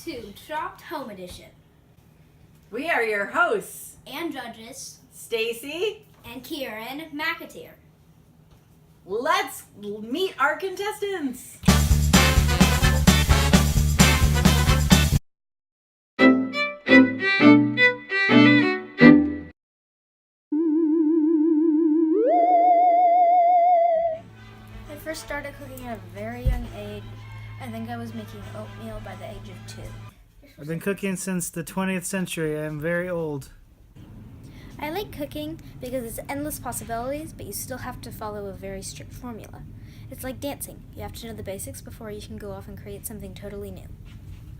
to Chopped Home Edition. We are your hosts And judges, Stacy and Kieran McAteer. Let's meet our contestants. I first started cooking at a very young age. I think I was making oatmeal by the age of 2. I've been cooking since the 20th century. I am very old. I like cooking because it's endless possibilities, but you still have to follow a very strict formula. It's like dancing. You have to know the basics before you can go off and create something totally new.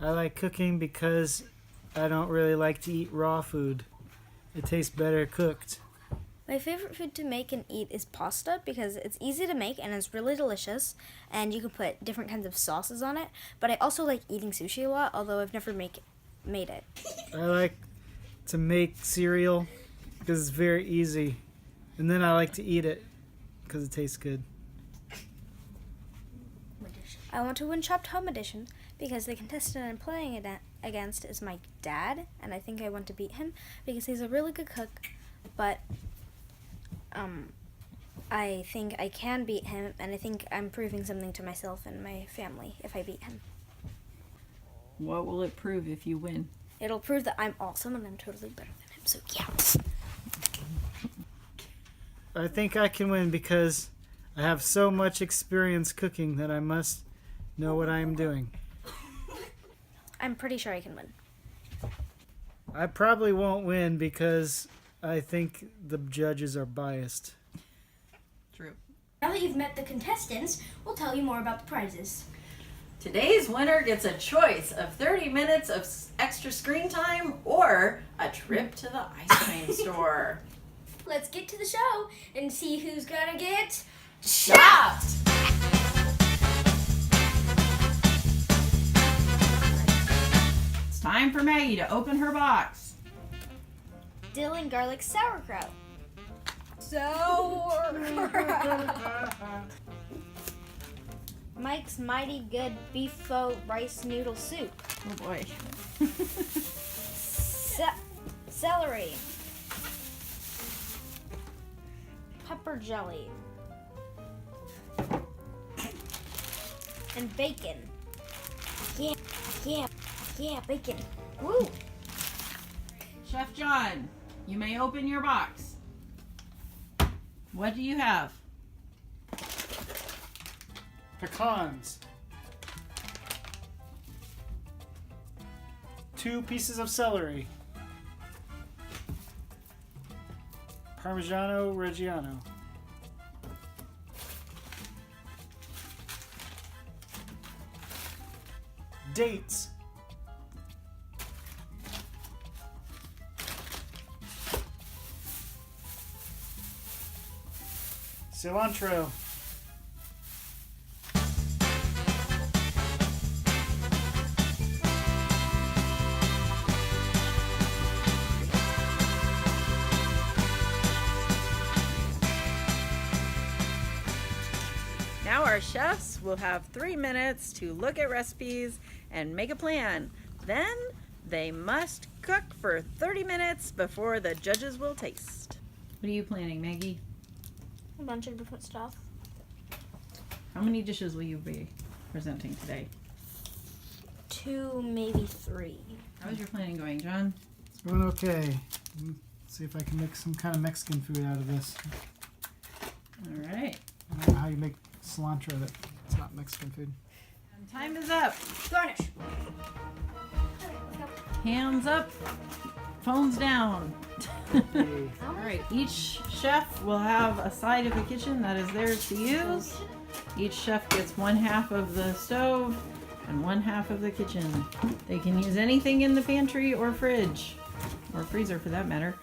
I like cooking because I don't really like to eat raw food. It tastes better cooked. My favorite food to make and eat is pasta because it's easy to make and it's really delicious, and you can put different kinds of sauces on it. But I also like eating sushi a lot, although I've never made it. I like to make cereal because it's very easy. And then I like to eat it because it tastes good. I want to win Chopped Home Edition because the contestant I'm playing it against is my dad, and I think I want to beat him because he's a really good cook, but I think I can beat him, and I think I'm proving something to myself and my family if I beat him. What will it prove if you win? It'll prove that I'm awesome and I'm totally better than him, so yeah. I think I can win because I have so much experience cooking that I must know what I am doing. I'm pretty sure I can win. I probably won't win because I think the judges are biased. True. Now that you've met the contestants, we'll tell you more about the prizes. Today's winner gets a choice of 30 minutes of extra screen time or a trip to the ice cream store. Let's get to the show and see who's gonna get Chopped! It's time for Maggie to open her box. Dill and garlic sauerkraut. Mike's Mighty Good Beef Pho Rice Noodle Soup. Oh boy. Celery. Pepper jelly. And bacon. Yeah, bacon. Woo! Chef John, you may open your box. What do you have? Pecans. 2 pieces of celery. Parmigiano Reggiano. Dates. Cilantro. Now our chefs will have 3 minutes to look at recipes and make a plan. Then they must cook for 30 minutes before the judges will taste. What are you planning, Maggie? A bunch of different stuff. How many dishes will you be presenting today? 2, maybe 3. How's your planning going, John? It's going okay. Let's see if I can make some kind of Mexican food out of this. All right. I don't know how you make cilantro that it's not Mexican food. And time is up. garnish. Hands up. Phones down. Hey. All right. Each chef will have a side of the kitchen that is theirs to use. Each chef gets 1/2 of the stove and 1/2 of the kitchen. They can use anything in the pantry or fridge, or freezer for that matter.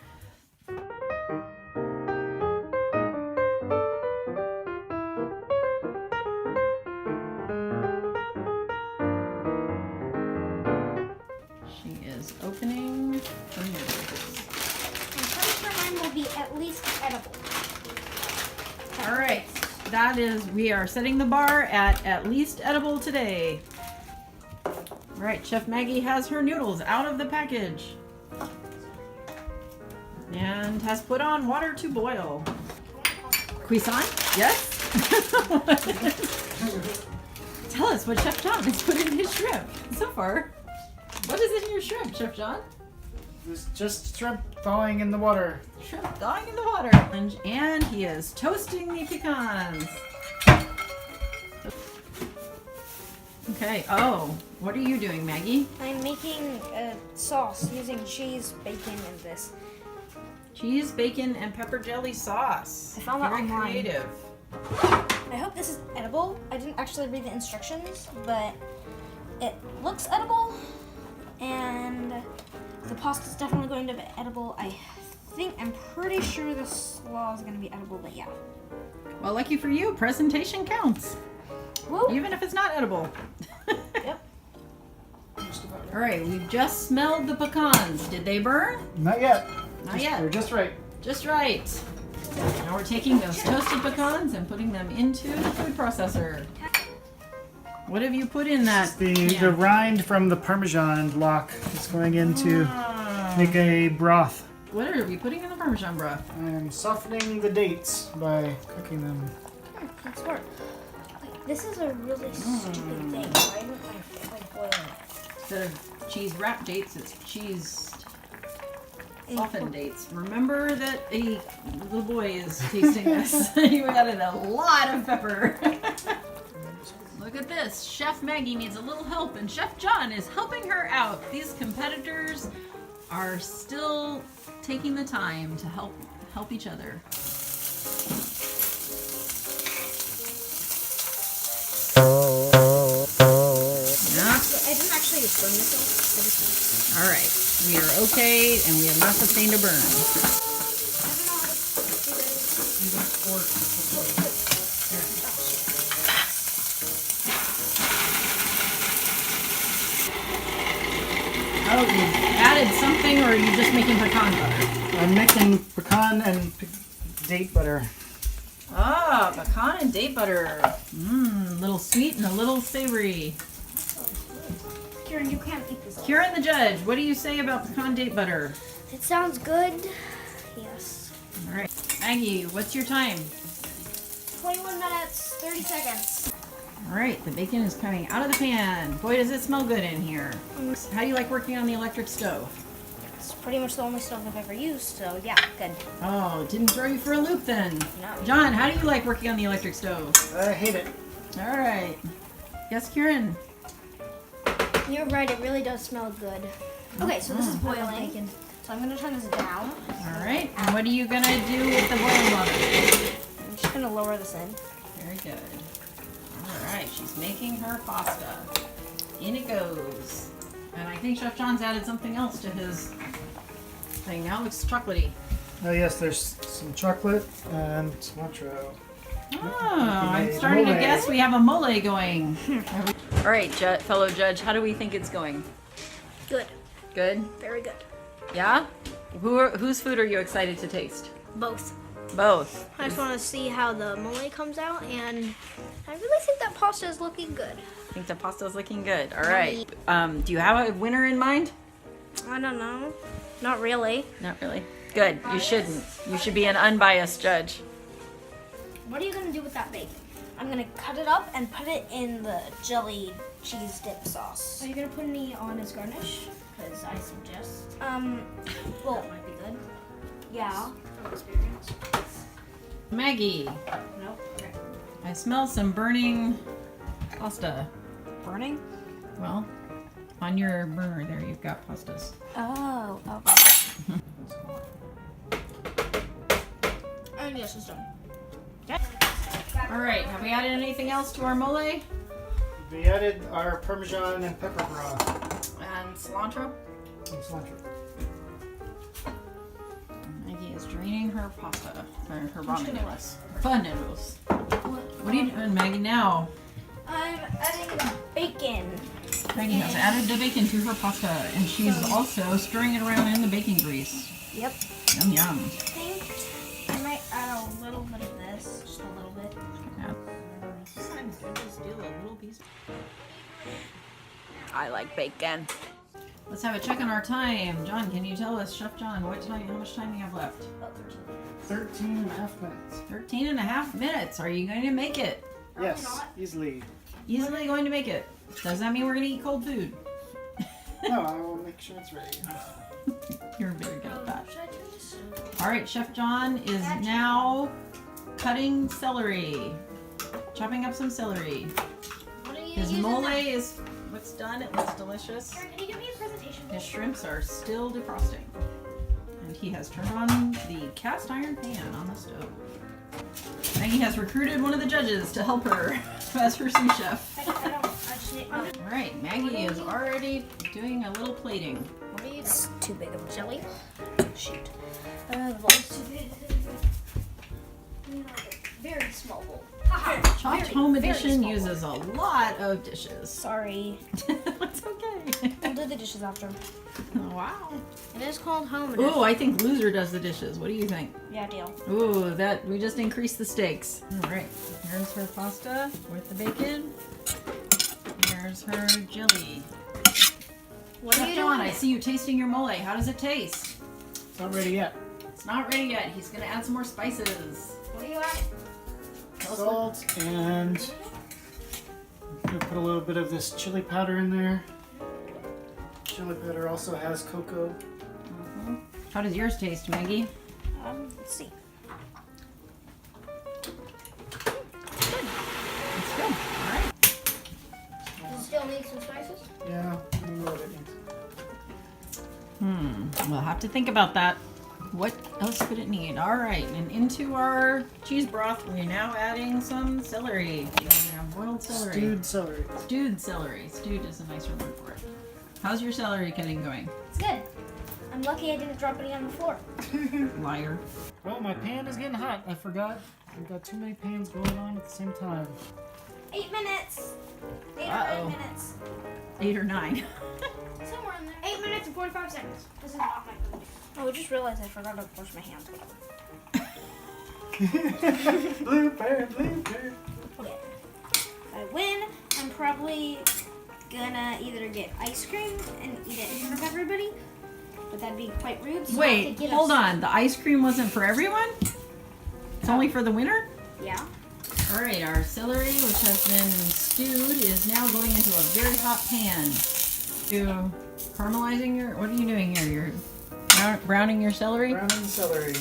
She is opening her noodles. I'm pretty sure mine will be at least edible. All right. That is, we are setting the bar at least edible today. All right, Chef Maggie has her noodles out of the package. And has put on water to boil. Cuisson? Yes? Tell us what Chef John has put in his shrimp so far. What is in your shrimp, Chef John? It's just shrimp thawing in the water. Shrimp thawing in the water. And he is toasting the pecans. Okay, oh, what are you doing, Maggie? I'm making a sauce using cheese, bacon, and this. Cheese, bacon, and pepper jelly sauce. I found that Very online. creative. I hope this is edible. I didn't actually read the instructions, but it looks edible, and the pasta is definitely going to be edible. I'm pretty sure the slaw is going to be edible, but yeah. Well, lucky for you, presentation counts. Woo! Even if it's not edible. Yep. All right, we've just smelled the pecans. Did they burn? Not yet. Not yet. They're just right. Just right. Now we're taking those toasted pecans and putting them into the food processor. What have you put in that? The rind from the Parmesan block is going in to Ah. make a broth. What are we putting in the Parmesan broth? I'm softening the dates by cooking them. That's smart. Wait, this is a really stupid thing. Why don't I boil it? Instead of cheese wrap dates, it's cheese softened dates. Remember that a little boy is tasting this. You added a lot of pepper. Look at this. Chef Maggie needs a little help, and Chef John is helping her out. These competitors are still taking the time to help each other. Yeah. I didn't actually burn this one. All right. We are okay, and we have not sustained a burn. Oh, you added something, or are you just making pecan butter? I'm making pecan and date butter. Ah, pecan and date butter. Mmm, a little sweet and a little savory. Kieran, you can't eat this. Kieran the judge, what do you say about pecan date butter? It sounds good. Yes. All right. Maggie, what's your time? 21 minutes, 30 seconds. All right, the bacon is coming out of the pan. Boy, does it smell good in here. How do you like working on the electric stove? It's pretty much the only stove I've ever used, so yeah, good. Oh, didn't throw you for a loop then. No. John, how do you like working on the electric stove? I hate it. All right. Yes, Kieran? You're right, it really does smell good. Okay, so this is boiling. So I'm gonna turn this down. All right. And what are you gonna do with the boiling water? I'm just gonna lower this in. Very good. All right, she's making her pasta. In it goes. And I think Chef John's added something else to his thing. Now it looks chocolatey. Oh yes, there's some chocolate and cilantro. Oh, I'm starting to guess we have a mole going. All right, fellow judge, how do we think it's going? Good. Good? Very good. Yeah? Whose food are you excited to taste? Both. Both. I just want to see how the mole comes out, and I really think that pasta is looking good. I think the pasta's looking good. All right. Do you have a winner in mind? I don't know. Not really. Not really. Good. You shouldn't. You should be an unbiased judge. What are you going to do with that bacon? I'm going to cut it up and put it in the jelly cheese dip sauce. Are you gonna put any on as garnish? Because I suggest Well, that might be good yeah. from experience. Maggie, Nope. Okay. I smell some burning pasta. Burning? Well, on your burner there, you've got pastas. Oh, okay. And yes, it's done. All right. Have we added anything else to our mole? We added our Parmesan and pepper broth And cilantro. and cilantro. Maggie is draining her pasta, or her ramen noodles. Fun noodles. What are you doing, Maggie, now? I'm adding bacon. Maggie has added the bacon to her pasta, and she's also stirring it around in the baking grease. Yep. Yum, yum. I think I might add a little bit of this, just a little bit. Yeah. Sometimes judges do a little piece. I like bacon. Let's have a check on our time. John, can you tell us, Chef John, how much time we have left? 13 and a half minutes. 13 and a half minutes. Are you going to make it? Yes, easily. Easily going to make it. Does that mean we're going to eat cold food? No, I will make sure it's ready. You're very good at that. All right, Chef John is now cutting celery. Chopping up some celery. His mole is what's done. It looks delicious. Can you give me a presentation? His shrimps are still defrosting. And he has turned on the cast iron pan on the stove. Maggie has recruited one of the judges to help her as her sous chef. All right, Maggie is already doing a little plating. It's too big of a jelly. Shoot. The bowl's too big. Very small bowl. Chopped Home Edition uses a lot of dishes. Sorry. It's okay. I'll do the dishes after. Wow. It is called Home Edition. Ooh, I think Loser does the dishes. What do you think? Yeah, deal. Ooh, that we just increased the stakes. All right, here's her pasta with the bacon. Here's her jelly. What are Chef you John, doing? I see you tasting your mole. How does it taste? It's not ready yet. It's not ready yet. He's gonna add some more spices. What are you at? Salt and I'm gonna put a little bit of this chili powder in there. Chili powder also has cocoa. How does yours taste, Maggie? Let's see. It's good. All right. Does it still need some spices? Yeah, I don't know what it needs. We'll have to think about that. What else could it need? All right, and into our cheese broth, we're now adding some celery. We have boiled celery. Stewed celery. Stewed celery. Stewed is a nicer word for it. How's your celery cutting going? It's good. I'm lucky I didn't drop any on the floor. Liar. Oh, my pan is getting hot. I forgot. We've got too many pans going on at the same time. 8 minutes. 8 or Uh-oh. 9 minutes. 8 or 9. Somewhere in there. 8 minutes and 45 seconds. This is not my food. Oh, I just realized I forgot to wash my hands. Blooper, blooper. If I win, I'm probably gonna either get ice cream and eat it in front of everybody, but that'd be quite rude. So I have Wait, to get hold on. The ice cream wasn't for everyone? It's only for the winner? Yeah. All right, our celery, which has been stewed, is now going into a very hot pan. You caramelizing your, what are you doing here? You're browning your celery? Browning celery.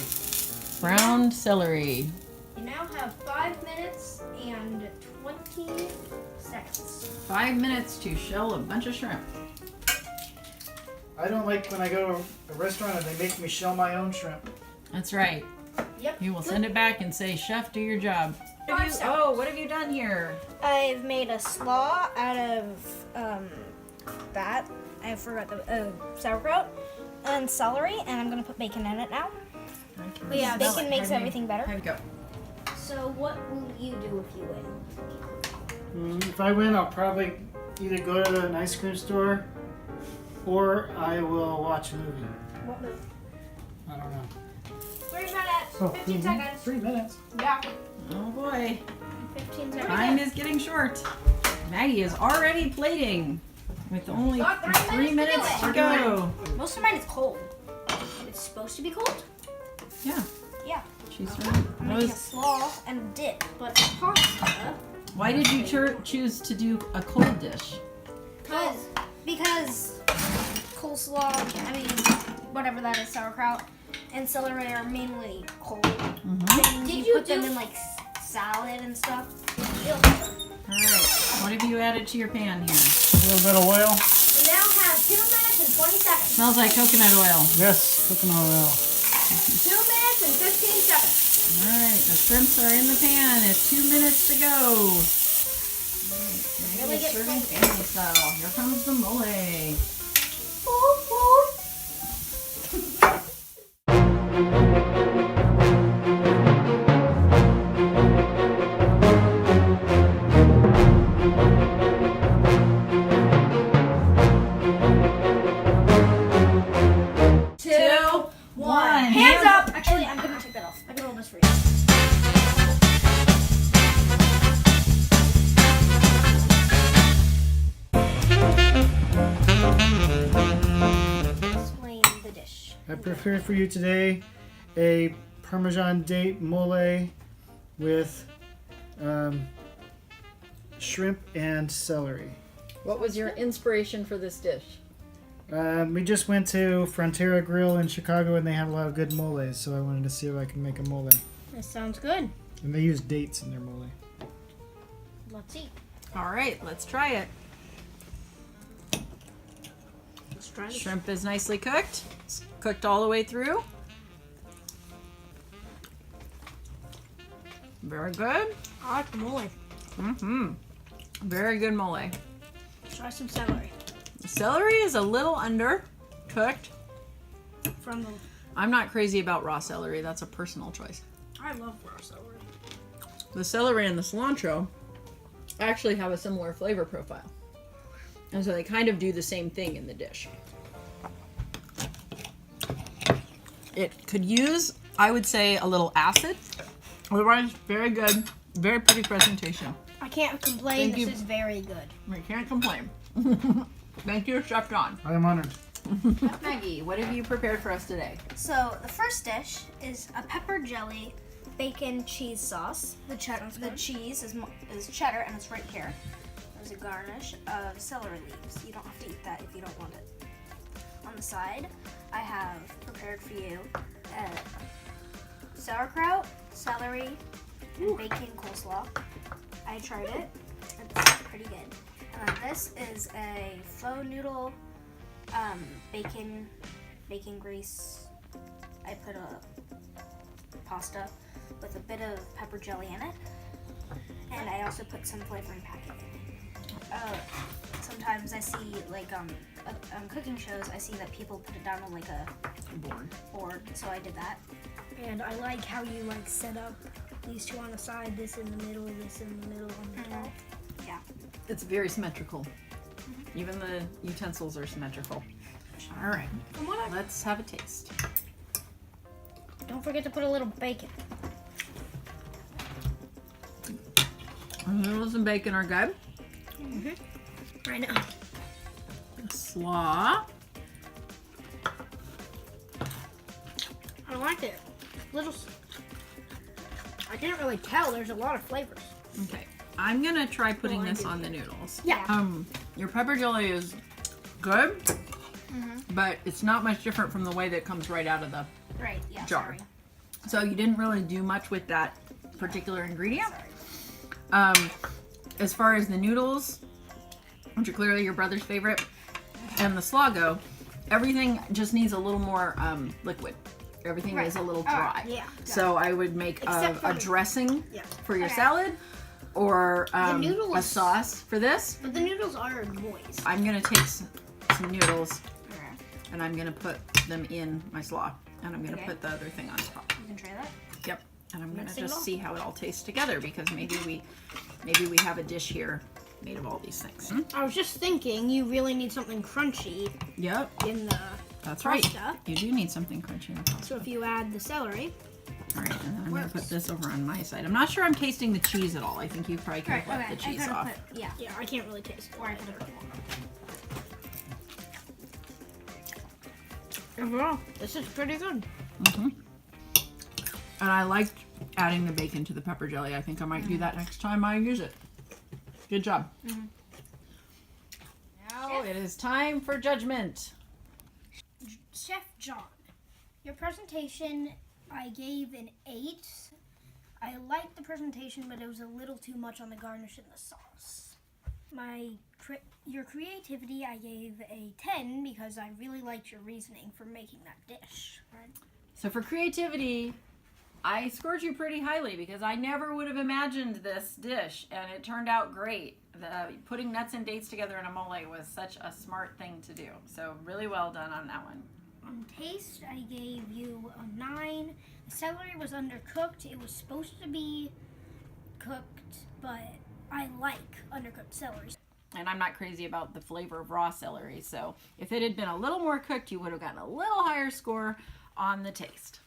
Browned celery. You now have 5 minutes and 20 seconds. 5 minutes to shell a bunch of shrimp. I don't like when I go to a restaurant and they make me shell my own shrimp. That's right. Yep. You will send it back and say, Chef, do your job. Five seconds. Oh, what have you done here? I've made a slaw out of that. I forgot the sauerkraut and celery, and I'm gonna put bacon in it now. But yeah, bacon makes everything better. How do you go? So what will you do if you win? If I win, I'll probably either go to an ice cream store or I will watch a movie. What move? I don't know. 3 minutes. 15 seconds. 3 minutes. Yeah. Oh boy. 15 seconds. Time is getting short. Maggie is already plating with only Got 3 minutes to go. Most of mine is cold. It's supposed to be cold? Yeah, Yeah. she's I'm right. making a slaw and dip, but pasta. Why did you choose to do a cold dish? Because coleslaw, I mean, whatever that is, sauerkraut and celery are mainly cold. And Did you you put them do- in like salad and stuff. All right, what have you added to your pan here? A little bit of oil. You now have 2 minutes and 20 seconds. Smells like coconut oil. Yes, coconut oil. 2 minutes and 15 seconds. All right, the shrimps are in the pan. It's 2 minutes to go. Really get Serving family style. Here comes the mole. Two, one. Hands up! Actually, I'm gonna take that off. I can hold this for you. prepared for you today a Parmesan date mole with shrimp and celery. What was your inspiration for this dish? We just went to Frontera Grill in Chicago and they have a lot of good moles, so I wanted to see if I can make a mole. This sounds good. And they use dates in their mole. Let's eat. All right, let's try it. Let's try this. Shrimp is nicely cooked. It's cooked all the way through. Very good. I like the mole. Mm-hmm. Very good mole. Try some celery. The celery is a little under cooked. From the. I'm not crazy about raw celery. That's a personal choice. I love raw celery. The celery and the cilantro actually have a similar flavor profile. And so they kind of do the same thing in the dish. It could use, I would say, a little acid. Otherwise, very good. Very pretty presentation. I can't complain. Thank This you. is very good. We can't complain. Thank you, Chef John. I am honored. Maggie, what have you prepared for us today? So the first dish is a pepper jelly bacon cheese sauce. The cheese is cheddar and it's right here. There's a garnish of celery leaves. You don't have to eat that if you don't want it. On the side, I have prepared for you sauerkraut, celery, and bacon coleslaw. I tried it. It's pretty good. This is a faux noodle bacon grease. I put a pasta with a bit of pepper jelly in it, and I also put some flavoring packet in it. Sometimes I see like on cooking shows, I see that people put it down on like a board, so I did that. And I like how you like set up these two on the side, this in the middle, this in the middle, on the top. Yeah. It's very symmetrical. Even the utensils are symmetrical. All right, let's have a taste. Don't forget to put a little bacon. Noodles and bacon are good. I know. Slaw. I like it. I can't really tell. There's a lot of flavors. Okay, I'm gonna try putting this on the noodles. Yeah. Your pepper jelly is good, but it's not much different from the way that it comes right out of the Right. Yeah. jar. Sorry. So you didn't really do much with that particular ingredient. As far as the noodles, which are clearly your brother's favorite, and the slaw go, everything just needs a little more liquid. Everything is a little dry. Yeah. So I would make Except for a the- dressing Yeah. for your salad, or noodles- a sauce for this. But the noodles are moist. I'm gonna take some noodles and I'm gonna put them in my slaw, and I'm gonna put the other thing on top. You can try that. Yep. And I'm gonna Mixing it just all. see how it all tastes together, because maybe we have a dish here made of all these things. I was just thinking, you really need something crunchy Yep. in the That's pasta. right. You do need something crunchy in the pasta. So if you add the celery, All right, and then I'm gonna put this over on my side. I'm not sure I'm tasting the cheese at all. I think you probably could have left the cheese off. yeah, I can't really taste it. Or I could put Overall, this is pretty good. And I liked adding the bacon to the pepper jelly. I think I might do that next time I use it. Good job. Now it is time for judgment. Chef John, your presentation I gave an 8. I liked the presentation, but it was a little too much on the garnish and the sauce. Your creativity I gave a 10 because I really liked your reasoning for making that dish. So for creativity, I scored you pretty highly because I never would have imagined this dish, and it turned out great. Putting nuts and dates together in a mole was such a smart thing to do. So really well done on that one. On taste, I gave you a 9. The celery was undercooked. It was supposed to be cooked, but I like undercooked celery. And I'm not crazy about the flavor of raw celery, so if it had been a little more cooked, you would have gotten a little higher score on the taste.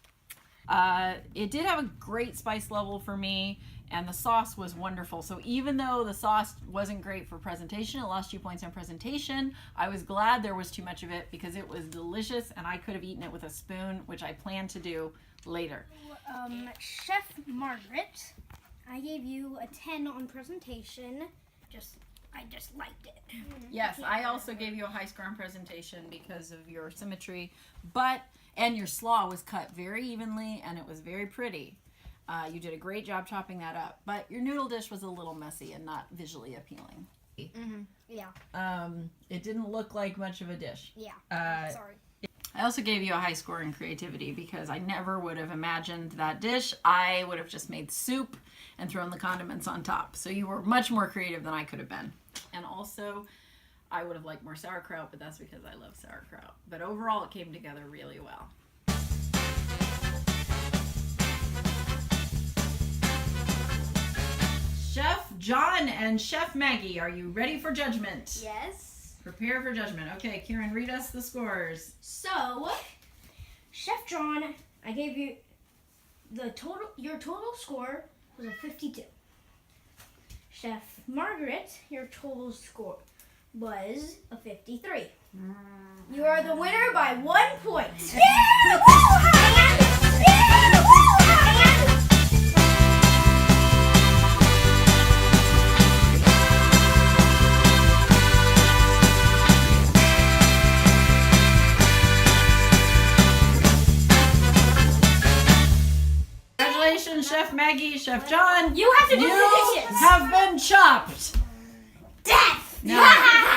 It did have a great spice level for me, and the sauce was wonderful. So even though the sauce wasn't great for presentation, it lost 2 points on presentation, I was glad there was too much of it because it was delicious and I could have eaten it with a spoon, which I plan to do later. Chef Margaret, I gave you a 10 on presentation. I just liked it. Yes, I also gave you a high score on presentation because of your symmetry, and your slaw was cut very evenly and it was very pretty. You did a great job chopping that up, but your noodle dish was a little messy and not visually appealing. Yeah. It didn't look like much of a dish. Yeah. Sorry. I also gave you a high score in creativity because I never would have imagined that dish. I would have just made soup and thrown the condiments on top. So you were much more creative than I could have been. And also, I would have liked more sauerkraut, but that's because I love sauerkraut. But overall, it came together really well. Chef John and Chef Maggie, are you ready for judgment? Yes. Prepare for judgment. Okay, Kieran, read us the scores. So, Chef John, I gave you your total score was a 52. Chef Margaret, your total score was a 53. You are the winner by 1 point. Yeah! Congratulations, Chef Maggie, Chef John. You have to do the dishes. Have been chopped. Death! Now,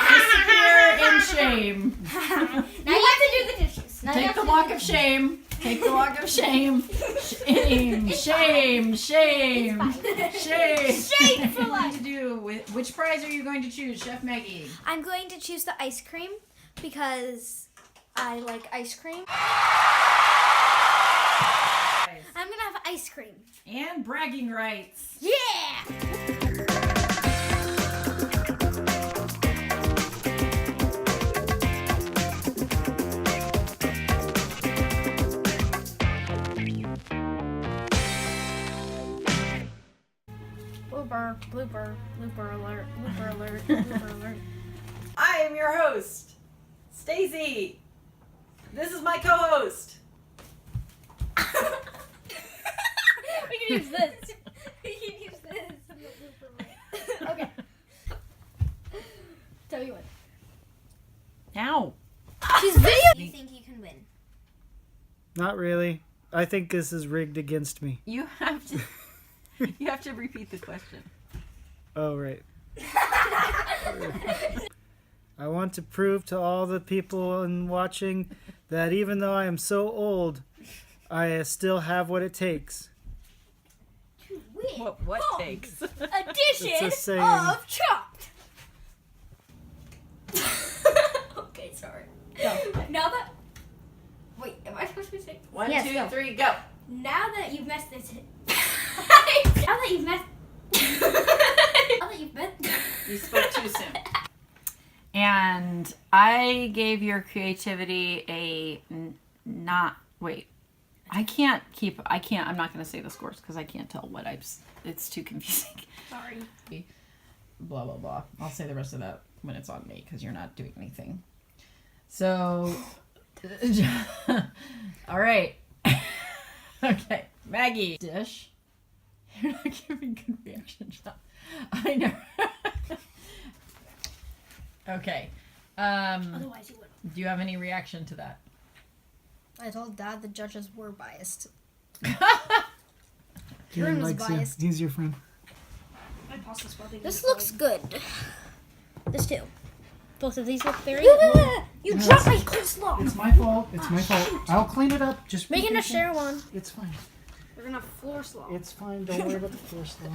disappear in shame. Now you have to do the dishes. Take the walk of shame. Take the walk of shame. Shame, shame, shame, shame. Shame for life. To do with which prize are you going to choose, Chef Maggie? I'm going to choose the ice cream because I like ice cream. I'm gonna have ice cream. And bragging rights. Yeah! Blooper alert, blooper alert, blooper alert. I am your host, Stacy. This is my co-host. We can use this. We can use this. Okay. Tell me what. Now. She's video. Do you think you can win? Not really. I think this is rigged against me. You have to repeat the question. Oh, right. I want to prove to all the people and watching that even though I am so old, I still have what it takes. What takes? Addition It's a saying. of chopped. Okay, sorry. Go. Now that. Wait, am I supposed to be saying? 1, Yes, 2, go. 3, go. Now that you've messed this. Now that you've messed. Now that you've messed. You spoke too soon. And I gave your creativity a not. Wait. I'm not going to say the scores because I can't tell what it's too confusing. Sorry. Blah, blah, blah. I'll say the rest of that when it's on me because you're not doing anything. So, all right. Okay. Maggie. Dish. You're not giving good reaction, John. I know. Okay. Otherwise, you would. Do you have any reaction to that? I told Dad the judges were biased. Kieran was likes you. biased. He's your friend. My pasta's probably This looks good. This too. Both of these look very You good. dropped my coleslaw. It's my fault. It's my fault. I'll clean it up. Just Making be a share one. It's fine. We're gonna have floor slaw. It's fine. Don't worry about the floor slaw.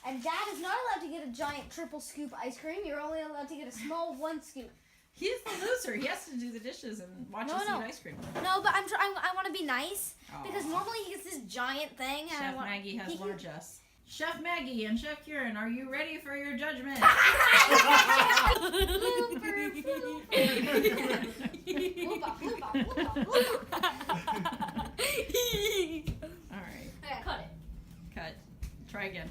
And Dad is not allowed to get a giant triple scoop ice cream. You're only allowed to get a small 1 scoop. He's the loser. He has to do the dishes and watch us eat ice cream. No, but I want to be nice because normally he gets this giant thing. And Chef Maggie has large us. Chef Maggie and Chef Kieran, are you ready for your judgment? Try again.